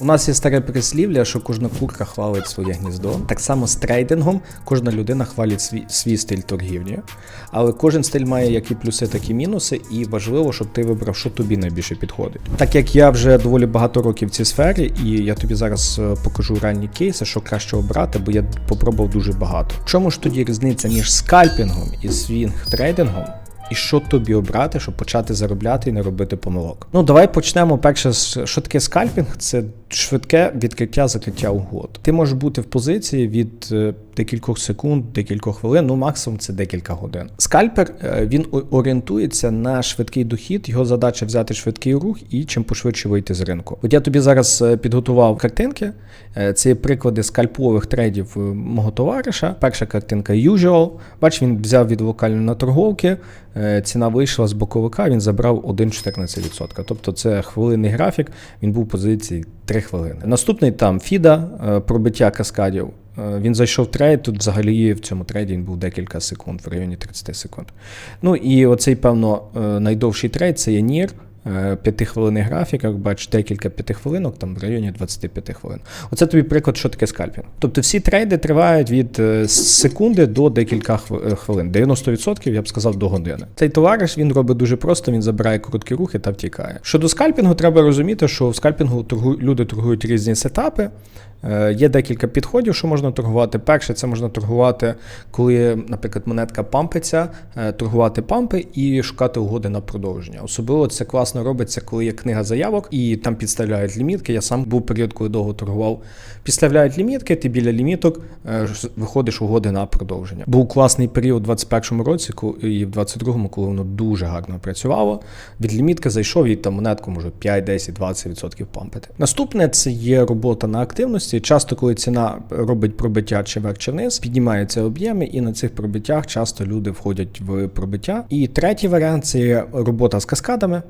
У нас є старе прислів'я, що кожна курка хвалить своє гніздо. Так само з трейдингом кожна людина хвалить свій стиль торгівлі. Але кожен стиль має як і плюси, так і мінуси, і важливо, щоб ти вибрав, що тобі найбільше підходить. Так як я вже доволі багато років в цій сфері, і я тобі зараз покажу ранні кейси, що краще обрати, бо я попробував дуже багато. В чому ж тоді різниця між скальпінгом і свінг-трейдингом? І що тобі обрати, щоб почати заробляти і не робити помилок? Ну, давай почнемо перше, що таке скальпінг? Це швидке відкриття-закриття угод. Ти можеш бути в позиції від декількох секунд, декількох хвилин, ну максимум це декілька годин. Скальпер, він орієнтується на швидкий дохід, його задача взяти швидкий рух і чим пошвидше вийти з ринку. От я тобі зараз підготував картинки, це є приклади скальпових трейдів мого товариша. Перша картинка usual, бач, він взяв від локальної наторговки, ціна вийшла з боковика, він забрав 1,14%. Тобто це хвилинний графік, він був в позиції 3 хвилини. Наступний там фіда, пробиття каскадів. Він зайшов в трейд, тут взагалі в цьому трейді він був декілька секунд, в районі 30 секунд. Ну і оцей, певно, найдовший трейд, це є NIR, 5-хвилинний графік, як бачиш, декілька 5 хвилинок, там в районі 25 хвилин. Оце тобі приклад, що таке скальпінг. Тобто всі трейди тривають від секунди до декілька хвилин. 90%, я б сказав, до години. Цей товариш, він робить дуже просто, він забирає короткі рухи та втікає. Щодо скальпінгу, треба розуміти, що в скальпінгу люди торгують різні сетапи. Є декілька підходів, що можна торгувати. Перше, це можна торгувати, коли, наприклад, монетка пампиться, торгувати пампи і шукати угоди на продовження. Особливо це класно робиться, коли є книга заявок і там підставляють лімітки. Я сам був період, коли довго торгував. Підставляють лімітки, ти біля ліміток виходиш угоди на продовження. Був класний період у 2021 році і в 2022, коли воно дуже гарно працювало. Від лімітки зайшов і там монетку може 5, 10, 20% пампити. Наступне, це є робота на активності. Часто, коли ціна робить пробиття чи вверх, чи вниз, піднімаються об'єми, і на цих пробиттях часто люди входять в пробиття. І третій варіант – це робота з каскадами.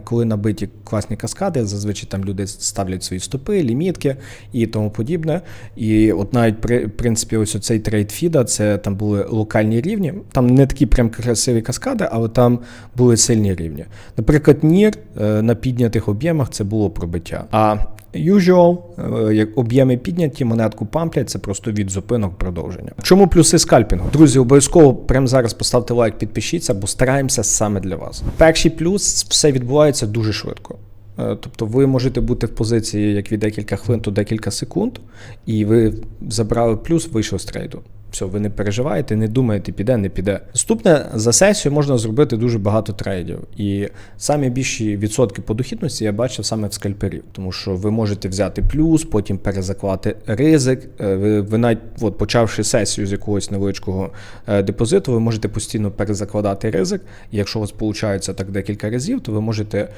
Коли набиті класні каскади, зазвичай там люди ставлять свої стопи, лімітки і тому подібне. І от навіть, в принципі, ось оцей трейд фіда, це там були локальні рівні. Там не такі прям красиві каскади, але там були сильні рівні. Наприклад, NIR на піднятих об'ємах це було пробиття. А usual, як об'єми підняті, монетку памплять, це просто від зупинок продовження. Чому плюси скальпінгу? Друзі, обов'язково прямо зараз поставте лайк, підпишіться, бо стараємося саме для вас. Перший плюс – все відбувається дуже швидко. Тобто ви можете бути в позиції як від декілька хвилин до декілька секунд, і ви забрали плюс, вийшли з трейду. Все, ви не переживаєте, не думаєте, піде, не піде. Наступне, за сесію можна зробити дуже багато трейдів. І самі більші відсотки по дохідності я бачив саме в скальперів. Тому що ви можете взяти плюс, потім перезаклати ризик. Ви навіть, от, почавши сесію з якогось невеличкого депозиту, ви можете постійно перезакладати ризик. І якщо у вас виходить так декілька разів, то ви можете,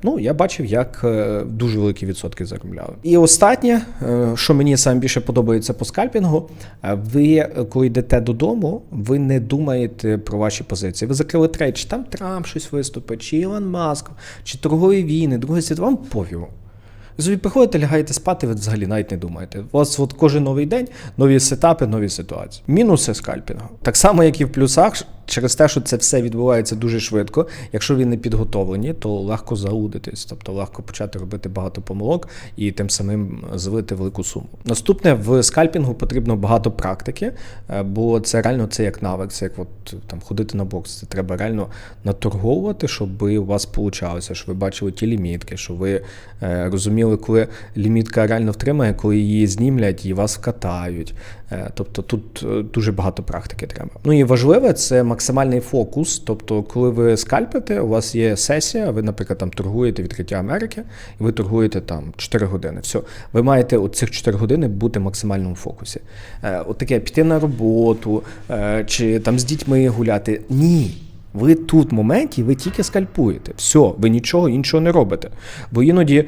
ну, я бачив, як дуже великі відсотки заробляли. І останнє, що мені саме більше подобається по скальпінгу, ви коли йдете додому, ви не думаєте про ваші позиції. Ви закрили трейд, чи там Трамп щось виступить, чи Ілон Маск, чи торгові війни, Друга світова, вам пофігу. Ви собі приходите, лягаєте спати, ви взагалі навіть не думаєте. У вас от кожен новий день нові сетапи, нові ситуації. Мінуси скальпінгу. Так само, як і в плюсах, через те, що це все відбувається дуже швидко, якщо ви не підготовлені, то легко заудитись, тобто легко почати робити багато помилок і тим самим злити велику суму. Наступне, в скальпінгу потрібно багато практики, бо це реально це як навик, це як от, там, ходити на бокс. Це треба реально наторговувати, щоб у вас вийшло, щоб ви бачили ті лімітки, щоб ви розуміли, коли лімітка реально втримає, коли її знімлять і вас вкатають. Тобто тут дуже багато практики треба. Ну і важливе, це максимальний фокус, тобто коли ви скальпите, у вас є сесія, ви, наприклад, там торгуєте відкриття Америки, і ви торгуєте там 4 години. Все, ви маєте от цих 4 години бути в максимальному фокусі. От таке, піти на роботу, чи там з дітьми гуляти. Ні. Ви тут в моменті, ви тільки скальпуєте. Все, ви нічого іншого не робите. Бо іноді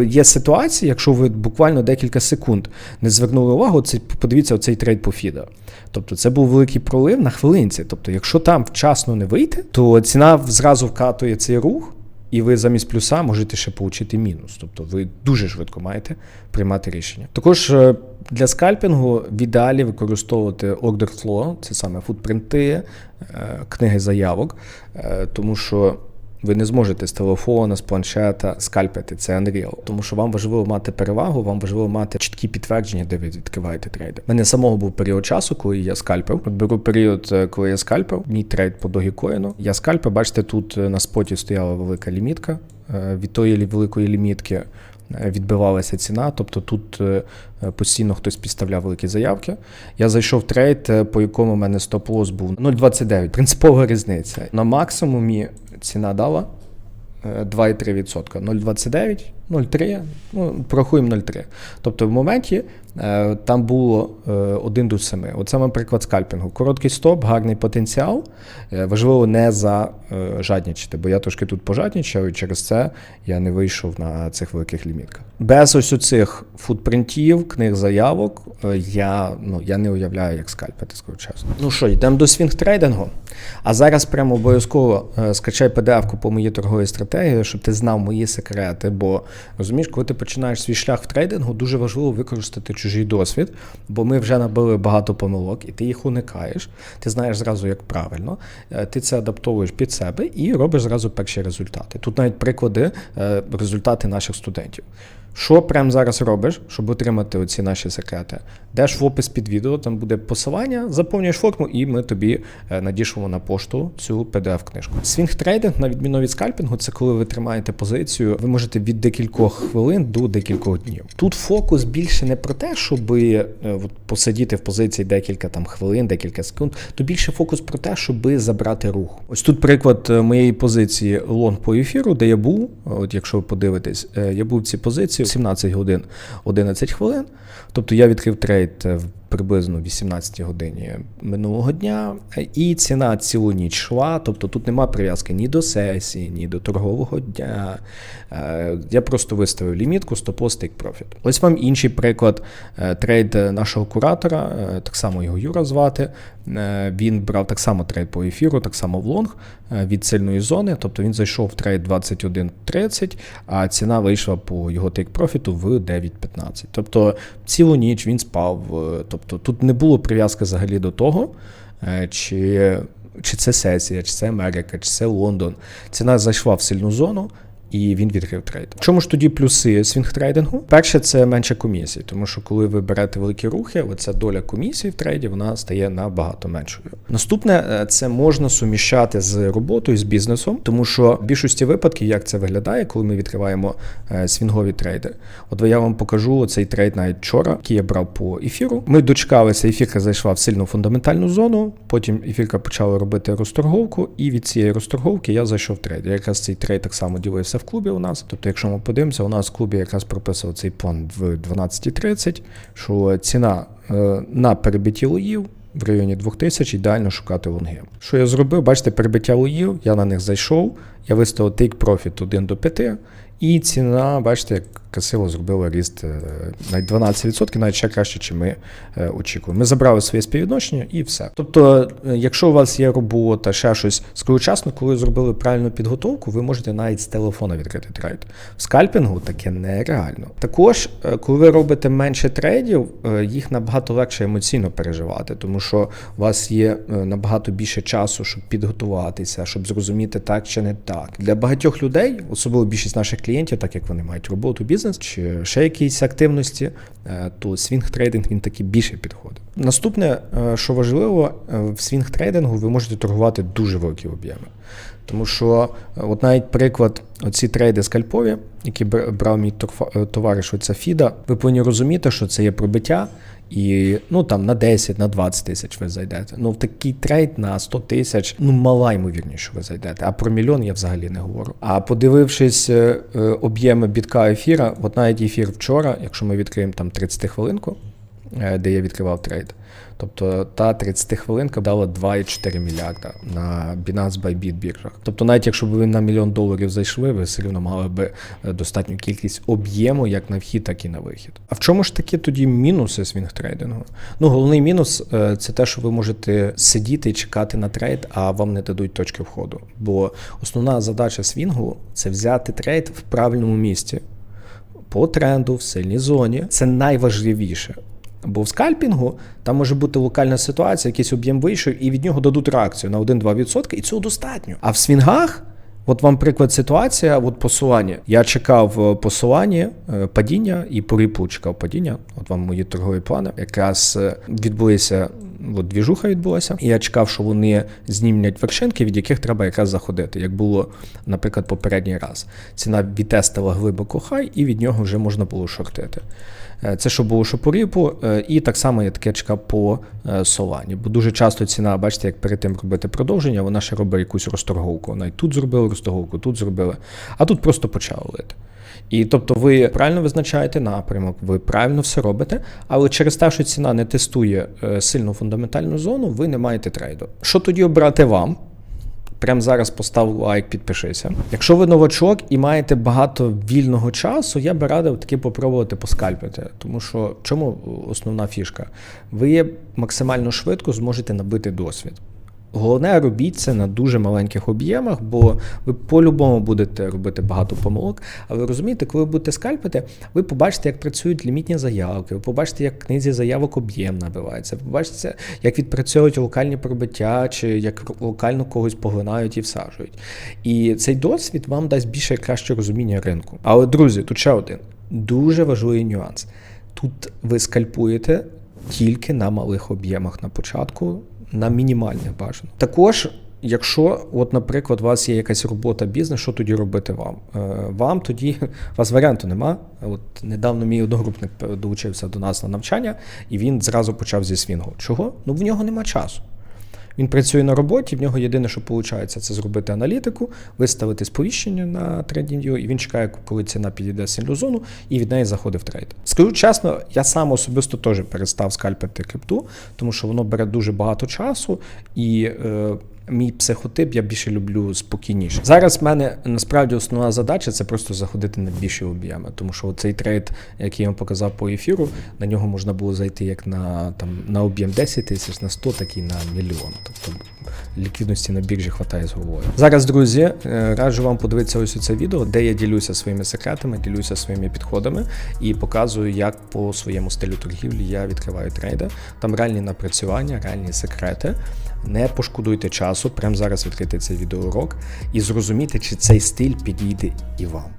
є ситуації, якщо ви буквально декілька секунд не звернули увагу, подивіться оцей трейд по фіда. Тобто це був великий пролив на хвилинці. Тобто якщо там вчасно не вийти, то ціна зразу вкатує цей рух, і ви замість плюса можете ще отримати мінус. Тобто ви дуже швидко маєте приймати рішення. Також для скальпінгу в ідеалі використовувати order flow, це саме футпринти, книги заявок, тому що Ви не зможете з телефона, з планшета скальпити, це Unreal. Тому що вам важливо мати перевагу, вам важливо мати чіткі підтвердження, де ви відкриваєте трейди. У мене самого був період часу, коли я скальпив. От беру період, коли я скальпив, мій трейд по Dogecoin. Я скальпив, бачите, тут на споті стояла велика лімітка. Від тої великої лімітки відбивалася ціна, тобто тут постійно хтось підставляв великі заявки. Я зайшов в трейд, по якому в мене стоп-лосс був 0,29. Принципова різниця. На максимумі ціна дала 2,3%. 0,29, 0,3, порахуємо 0,3. Тобто в моменті там було 1 до 7. Оце, наприклад, скальпінгу. Короткий стоп, гарний потенціал. Важливо не зажаднічити, бо я трошки тут пожаднічав, і через це я не вийшов на цих великих лімітках. Без ось оцих футпринтів, книг заявок, я не уявляю, як скальпити, скажу чесно. Ну що, йдемо до свінг-трейдингу. А зараз прямо обов'язково скачай PDF-ку по моїй торговій стратегії, щоб ти знав мої секрети, бо, розумієш, коли ти починаєш свій шлях в трейдингу, дуже важливо використати чужий досвід, бо ми вже набили багато помилок, і ти їх уникаєш, ти знаєш зразу, як правильно, ти це адаптовуєш під себе і робиш зразу перші результати. Тут навіть приклади, результати наших студентів. Що прямо зараз робиш, щоб отримати оці наші секрети? Йдеш в опис під відео, там буде посилання, заповнюєш форму і ми тобі надішлемо на пошту цю PDF-книжку. Свінг-трейдинг, на відміну від скальпінгу, це коли ви тримаєте позицію, ви можете від декількох хвилин до декількох днів. Тут фокус більше не про те, щоб посидіти в позиції декілька хвилин, декілька секунд, то більше фокус про те, щоб забрати рух. Ось тут приклад моєї позиції лонг по ефіру, де я був, от якщо ви подивитесь, я був в цій позиції 17 годин 11 хвилин. Тобто я відкрив трейд в приблизно 18 годині минулого дня, і ціна цілу ніч йшла, тобто тут нема прив'язки ні до сесії, ні до торгового дня. Я просто виставив лімітку, стоп-лосс, тейк-профіт. Ось вам інший приклад, трейд нашого куратора, так само його Юра звати. Він брав так само трейд по ефіру, так само в лонг від сильної зони, тобто він зайшов в трейд 21.30, а ціна вийшла по його тейк-профіту в 9.15. Тобто цілу ніч він спав, тобто тут не було прив'язки взагалі до того, чи це сесія, чи це Америка, чи це Лондон. Ціна зайшла в сильну зону, і він відкрив трейд. В чому ж тоді плюси свінг-трейдингу? Перше, це менше комісій, тому що коли ви берете великі рухи, оця доля комісій в трейді, вона стає набагато меншою. Наступне, це можна суміщати з роботою, з бізнесом, тому що в більшості випадків, як це виглядає, коли ми відкриваємо свінгові трейди. От я вам покажу цей трейд навіть вчора, який я брав по ефіру. Ми дочекалися, ефірка зайшла в сильну фундаментальну зону, потім ефірка почала робити розторговку, і від цієї розторговки я зайшов в трейд. Я якраз цей трейд так само ділився в клубі у нас. Тобто, якщо ми подивимося, у нас в клубі якраз прописав цей план в 12.30, що ціна на перебитті лоїв в районі 2000 ідеально шукати лонги. Що я зробив? Бачите, перебиття лоїв, я на них зайшов, я виставив take profit 1 до 5, і ціна, бачите, як красиво зробила ріст навіть 12%, навіть ще краще, ніж ми очікували. Ми забрали своє співвідношення і все. Тобто, якщо у вас є робота, ще щось, своєчасно, коли зробили правильну підготовку, ви можете навіть з телефона відкрити трейд. В скальпінгу таке нереально. Також, коли ви робите менше трейдів, їх набагато легше емоційно переживати, тому що у вас є набагато більше часу, щоб підготуватися, щоб зрозуміти так чи не так. Для багатьох людей, особливо більшість наших клієнтів, так як вони мають роботу, бізнес, чи ще якісь активності, то свінг-трейдинг, він таки більше підходить. Наступне, що важливо, в свінг-трейдингу ви можете торгувати дуже великі об'єми. Тому що, от навіть приклад, оці трейди скальпові, які брав мій товариш, оця Фіда, ви повинні розуміти, що це є пробиття, і на 10, на 20 тисяч ви зайдете. В такий трейд на 100 тисяч, мала ймовірність, що ви зайдете. А про мільйон я взагалі не говорю. А подивившись об'єми бітка ефіра, от навіть ефір вчора, якщо ми відкриємо там 30 хвилинку, де я відкривав трейд, тобто та 30 хвилинка дала 2,4 мільярда на Binance Bybit біржах. Тобто навіть якщо б ви на $1 мільйон зайшли, ви все одно мали б достатню кількість об'єму як на вхід, так і на вихід. А в чому ж такі тоді мінуси свінг-трейдингу? Головний мінус – це те, що ви можете сидіти і чекати на трейд, а вам не дадуть точки входу. Бо основна задача свінгу – це взяти трейд в правильному місці, по тренду, в сильній зоні. Це найважливіше. Бо в скальпінгу там може бути локальна ситуація, якийсь об'єм вийшов, і від нього дадуть реакцію на 1-2%, і цього достатньо. А в свінгах От вам приклад ситуація, от по Солані. Я чекав по Солані падіння і по Ripple чекав падіння. От вам мої торгові плани. Якраз відбулися, от двіжуха відбулася, і я чекав, що вони знімлять вершинки, від яких треба якраз заходити, як було, наприклад, попередній раз. Ціна відтестила глибоко хай, і від нього вже можна було шортити. Це що було, що по Ripple, і так само я таке чекав по Солані. Бо дуже часто ціна, бачите, як перед тим робити продовження, вона ще робить якусь розторговку. Вона і тут зробила розторговку, тут зробила, а тут просто почала лити. І тобто ви правильно визначаєте напрямок, ви правильно все робите, але через те, що ціна не тестує сильну фундаментальну зону, ви не маєте трейду. Що тоді обрати вам? Прямо зараз постав лайк, підпишися. Якщо ви новачок і маєте багато вільного часу, я би радив таки попробувати поскальпити. Тому що чому основна фішка? Ви максимально швидко зможете набити досвід. Головне, робіть це на дуже маленьких об'ємах, бо ви по-любому будете робити багато помилок. Але розумієте, коли ви будете скальпити, ви побачите, як працюють лімітні заявки, ви побачите, як в книзі заявок об'єм набивається, ви побачите, як відпрацьовують локальні пробиття, чи як локально когось поглинають і всаджують. І цей досвід вам дасть більше і краще розуміння ринку. Але, друзі, тут ще один дуже важливий нюанс. Тут ви скальпуєте тільки на малих об'ємах на початку, на мінімальних бажано. Також, якщо, от, наприклад, у вас є якась робота, бізнес, що тоді робити вам? Вам тоді, у вас варіанту нема. От недавно мій одногрупник долучився до нас на навчання, і він зразу почав зі свінгу. Чого? Ну, в нього нема часу. Він працює на роботі, в нього єдине, що виходить, це зробити аналітику, виставити сповіщення на TradingView, і він чекає, коли ціна підійде сильну зону, і від неї заходить в трейд. Скажу чесно, я сам особисто теж перестав скальпити крипту, тому що воно бере дуже багато часу, і мій психотип я більше люблю спокійніше. Зараз в мене насправді основна задача – це просто заходити на більші об'єми, тому що цей трейд, який я вам показав по ефіру, на нього можна було зайти як на об'єм 10 тисяч, на 100, так і на мільйон. Тобто ліквідності на біржі хватає з головою. Зараз, друзі, раджу вам подивитися ось це відео, де я ділюся своїми секретами, ділюся своїми підходами і показую, як по своєму стилю торгівлі я відкриваю трейди. Там реальні напрацювання, реальні секрети. Не пошкодуйте часу, прямо зараз відкрити цей відеоурок і зрозуміти, чи цей стиль підійде і вам.